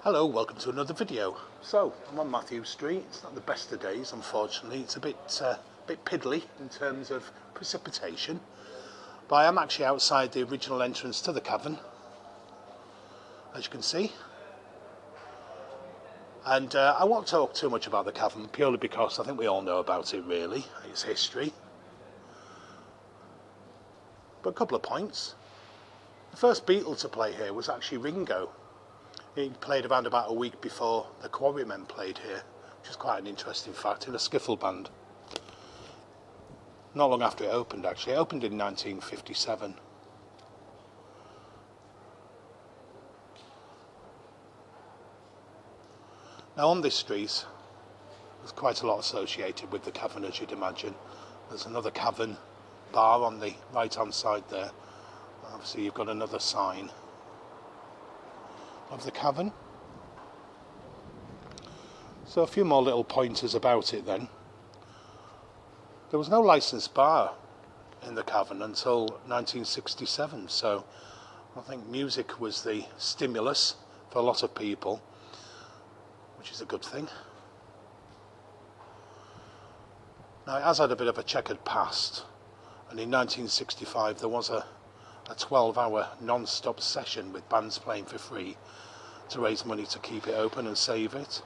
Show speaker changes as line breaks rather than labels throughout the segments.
Hello, welcome to another video. So, I'm on Matthew Street. It's not the best of days, unfortunately. It's a bit piddly in terms of precipitation. But I am actually outside the original entrance to the Cavern, as you can see. And I won't talk too much about the Cavern, purely because I think we all know about it, really. Its history. But a couple of points. The first Beatle to play here was actually Ringo. He played around about a week before the Quarrymen played here, which is quite an interesting fact, in a skiffle band. Not long after it opened, actually. It opened in 1957. Now on this street, there's quite a lot associated with the Cavern, as you'd imagine. There's another Cavern bar on the right-hand side there. Obviously you've got another sign of the Cavern. So a few more little pointers about it then. There was no licensed bar in the Cavern until 1967, so I think music was the stimulus for a lot of people, which is a good thing. Now it has had a bit of a checkered past, and in 1965 there was a 12-hour non-stop session with bands playing for free to raise money to keep it open and save it.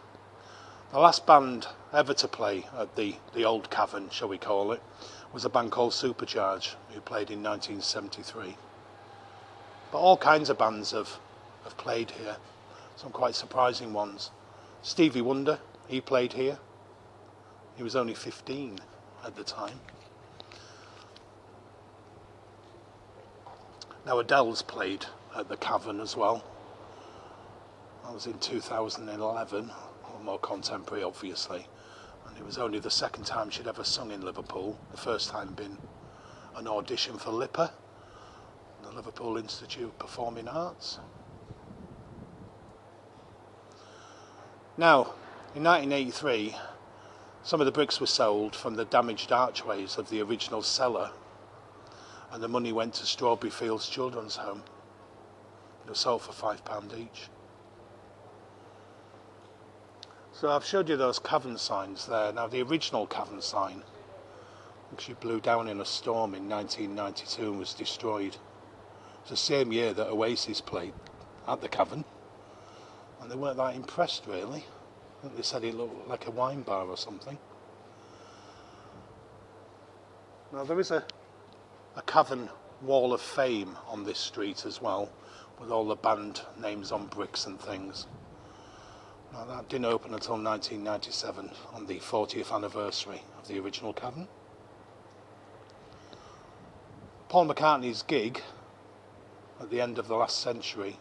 The last band ever to play at the old Cavern, shall we call it, was a band called Supercharge, who played in 1973. But all kinds of bands have played here, some quite surprising ones. Stevie Wonder, he played here. He was only 15 at the time. Now Adele's played at the Cavern as well. That was in 2011, or more contemporary obviously, and it was only the second time she'd ever sung in Liverpool, the first time being an audition for LIPA, the Liverpool Institute of Performing Arts. Now, in 1983, some of the bricks were sold from the damaged archways of the original cellar, and the money went to Strawberry Fields Children's Home. It was sold for £5 each. So I've showed you those Cavern signs there. Now the original Cavern sign actually blew down in a storm in 1992 and was destroyed. It's the same year that Oasis played at the Cavern, and they weren't that impressed really. I think they said it looked like a wine bar or something. Now there is a Cavern wall of fame on this street as well, with all the band names on bricks and things. Now that didn't open until 1997, on the 40th anniversary of the original Cavern. Paul McCartney's gig at the end of the last century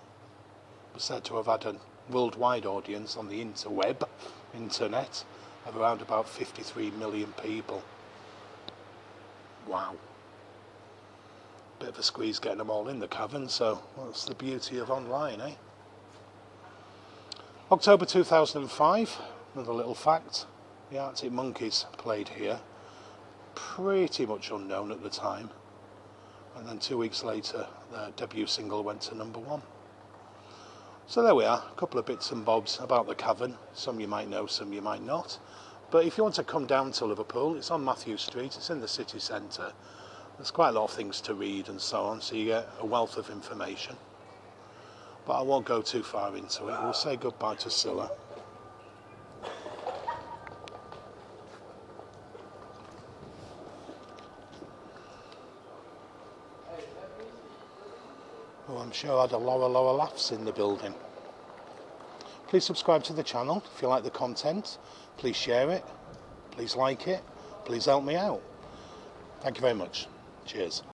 was said to have had a worldwide audience on the internet, of around about 53 million people. Wow. Bit of a squeeze getting them all in the Cavern, so that's the beauty of online, eh? October 2005, another little fact, the Arctic Monkeys played here, pretty much unknown at the time, and then 2 weeks later their debut single went to #1. So there we are, a couple of bits and bobs about the Cavern, some you might know, some you might not. But if you want to come down to Liverpool, it's on Matthew Street, it's in the city centre. There's quite a lot of things to read and so on, so you get a wealth of information. But I won't go too far into it. We'll say goodbye to Scylla. Oh, I'm sure I had a lower laughs in the building. Please subscribe to the channel if you like the content. Please share it. Please like it. Please help me out. Thank you very much. Cheers.